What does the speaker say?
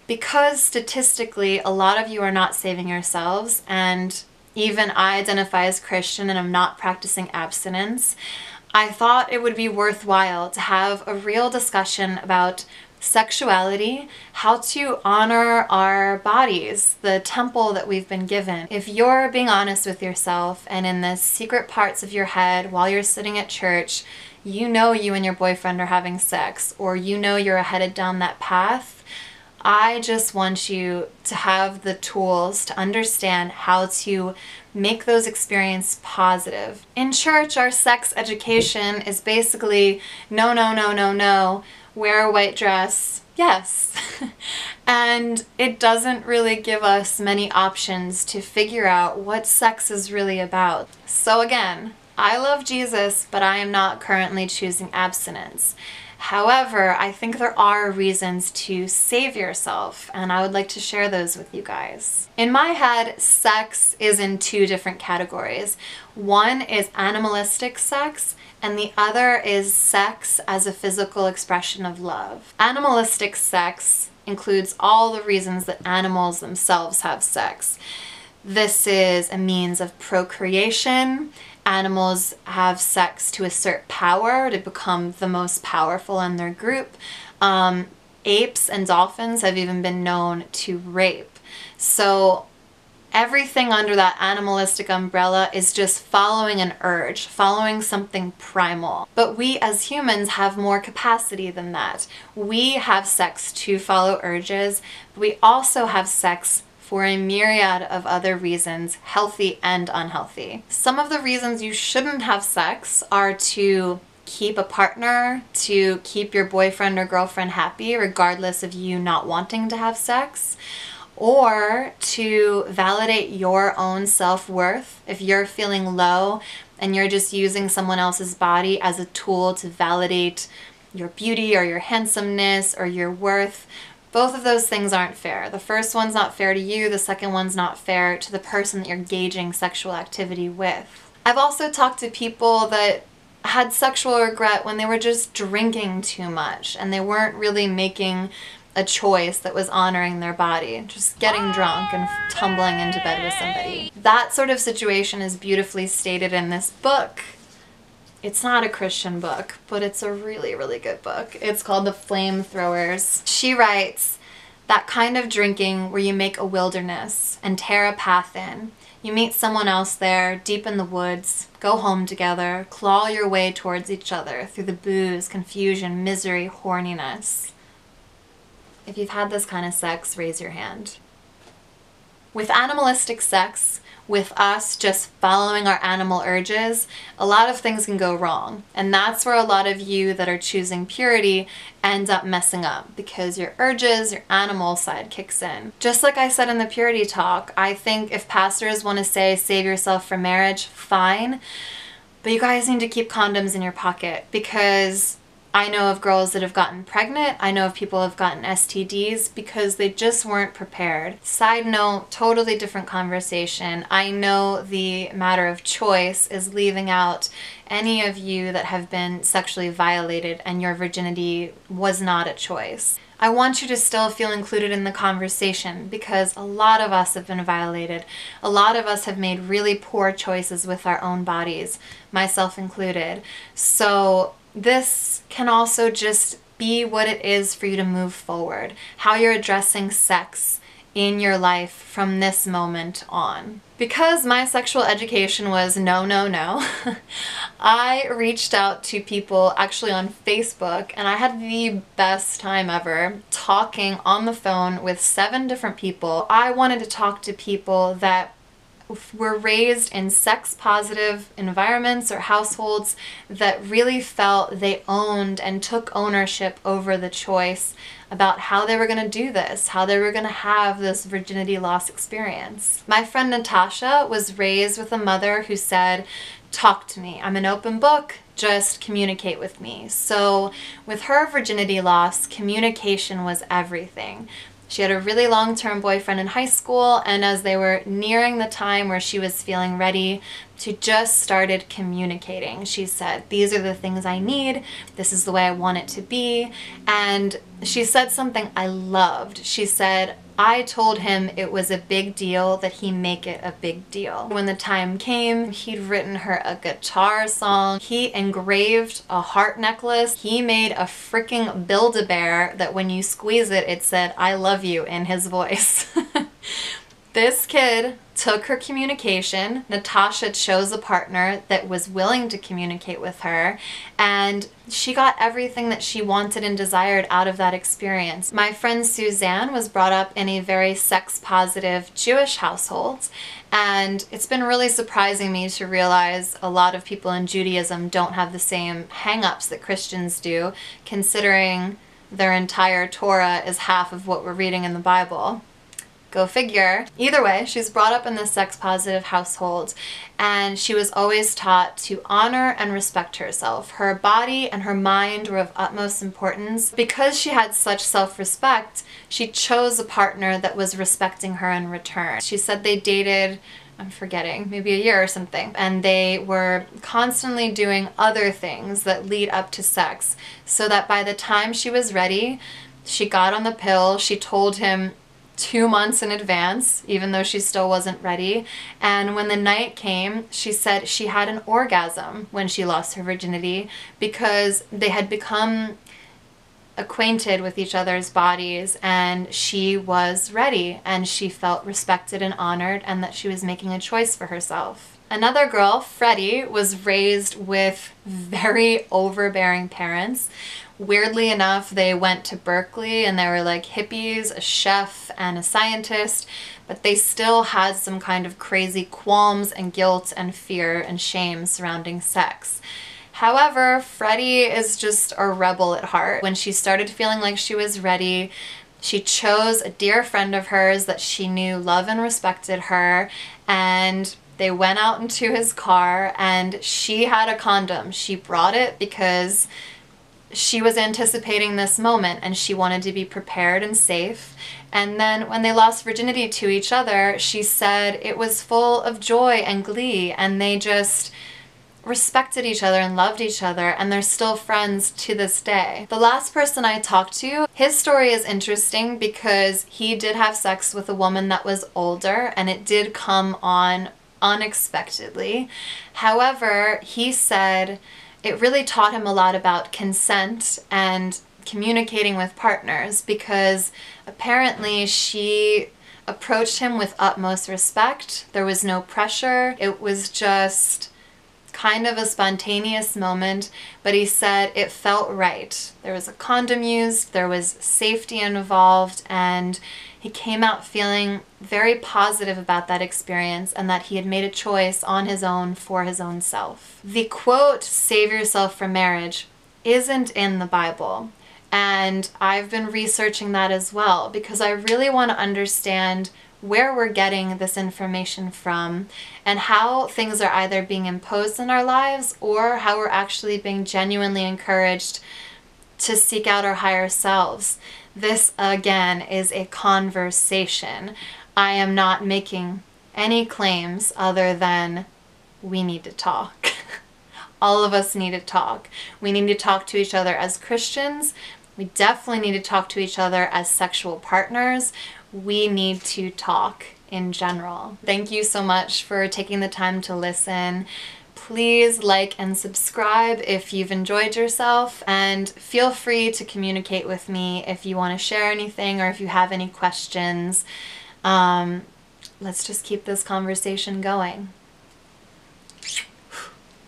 Because statistically, a lot of you are not saving yourselves, and even I identify as Christian and I'm not practicing abstinence, I thought it would be worthwhile to have a real discussion about sexuality, how to honor our bodies, the temple that we've been given. If you're being honest with yourself and in the secret parts of your head while you're sitting at church, you know you and your boyfriend are having sex, or you know you're headed down that path, I just want you to have the tools to understand how to make those experiences positive. In church, our sex education is basically no, no, no, no, no, wear a white dress, yes. And it doesn't really give us many options to figure out what sex is really about. So again, I love Jesus, but I am not currently choosing abstinence. However, I think there are reasons to save yourself, and I would like to share those with you guys. In my head, sex is in two different categories. One is animalistic sex, and the other is sex as a physical expression of love. Animalistic sex includes all the reasons that animals themselves have sex. This is a means of procreation. Animals have sex to assert power, to become the most powerful in their group. Apes and dolphins have even been known to rape. So everything under that animalistic umbrella is just following an urge, following something primal. But we as humans have more capacity than that. We have sex to follow urges, but we also have sex for a myriad of other reasons, healthy and unhealthy. Some of the reasons you shouldn't have sex are to keep a partner, to keep your boyfriend or girlfriend happy regardless of you not wanting to have sex, or to validate your own self-worth. If you're feeling low and you're just using someone else's body as a tool to validate your beauty or your handsomeness or your worth, both of those things aren't fair. The first one's not fair to you, the second one's not fair to the person that you're gauging sexual activity with. I've also talked to people that had sexual regret when they were just drinking too much and they weren't really making a choice that was honoring their body, just getting drunk and tumbling into bed with somebody. That sort of situation is beautifully stated in this book. It's not a Christian book, but it's a really, really good book. It's called The Flamethrowers. She writes, that kind of drinking where you make a wilderness and tear a path in. You meet someone else there, deep in the woods, go home together, claw your way towards each other through the booze, confusion, misery, horniness. If you've had this kind of sex, raise your hand. With animalistic sex, with us just following our animal urges, a lot of things can go wrong. And that's where a lot of you that are choosing purity end up messing up, because your urges, your animal side kicks in. Just like I said in the purity talk, I think if pastors want to say save yourself for marriage, fine. But you guys need to keep condoms in your pocket, because I know of girls that have gotten pregnant. I know of people who have gotten STDs because they just weren't prepared. Side note, totally different conversation. I know the matter of choice is leaving out any of you that have been sexually violated and your virginity was not a choice. I want you to still feel included in the conversation, because a lot of us have been violated. A lot of us have made really poor choices with our own bodies, myself included. So this can also just be what it is for you to move forward, how you're addressing sex in your life from this moment on. Because my sexual education was no, no, no, I reached out to people actually on Facebook, and I had the best time ever talking on the phone with 7 different people. I wanted to talk to people that were raised in sex-positive environments or households that really felt they owned and took ownership over the choice about how they were going to do this, how they were going to have this virginity loss experience. My friend Natasha was raised with a mother who said, talk to me, I'm an open book, just communicate with me. So with her virginity loss, communication was everything. She had a really long-term boyfriend in high school, and as they were nearing the time where she was feeling ready She just started communicating. She said, these are the things I need. This is the way I want it to be. And she said something I loved. She said, I told him it was a big deal that he make it a big deal. When the time came, he'd written her a guitar song. He engraved a heart necklace. He made a freaking Build-A-Bear that when you squeeze it, it said, I love you in his voice. This kid took her communication. Natasha chose a partner that was willing to communicate with her, and she got everything that she wanted and desired out of that experience. My friend Suzanne was brought up in a very sex-positive Jewish household, and it's been really surprising me to realize a lot of people in Judaism don't have the same hang-ups that Christians do, considering their entire Torah is half of what we're reading in the Bible. Go figure. Either way, she was brought up in this sex-positive household, and she was always taught to honor and respect herself. Her body and her mind were of utmost importance. Because she had such self-respect, she chose a partner that was respecting her in return. She said they dated, I'm forgetting, maybe a year or something, and they were constantly doing other things that lead up to sex, so that by the time she was ready, she got on the pill. She told him 2 months in advance, even though she still wasn't ready. And when the night came, she said she had an orgasm when she lost her virginity because they had become acquainted with each other's bodies, and she was ready, and she felt respected and honored, and that she was making a choice for herself. Another girl, Freddie, was raised with very overbearing parents. Weirdly enough, they went to Berkeley and they were like hippies, a chef, and a scientist, but they still had some kind of crazy qualms and guilt and fear and shame surrounding sex. However, Freddie is just a rebel at heart. When she started feeling like she was ready, she chose a dear friend of hers that she knew loved and respected her, and they went out into his car, and she had a condom. She brought it because she was anticipating this moment and she wanted to be prepared and safe. And then when they lost virginity to each other, she said it was full of joy and glee, and they just respected each other and loved each other, and they're still friends to this day. The last person I talked to, his story is interesting because he did have sex with a woman that was older, and it did come on unexpectedly. However, he said it really taught him a lot about consent and communicating with partners, because apparently she approached him with utmost respect. There was no pressure. It was just kind of a spontaneous moment, but he said it felt right. There was a condom used, there was safety involved, and he came out feeling very positive about that experience and that he had made a choice on his own for his own self. The quote, "save yourself for marriage," isn't in the Bible, and I've been researching that as well because I really want to understand where we're getting this information from and how things are either being imposed in our lives or how we're actually being genuinely encouraged to seek out our higher selves. This, again, is a conversation. I am not making any claims other than we need to talk. All of us need to talk. We need to talk to each other as Christians. We definitely need to talk to each other as sexual partners. We need to talk in general. Thank you so much for taking the time to listen. Please like and subscribe if you've enjoyed yourself, and feel free to communicate with me if you want to share anything or if you have any questions. Let's just keep this conversation going.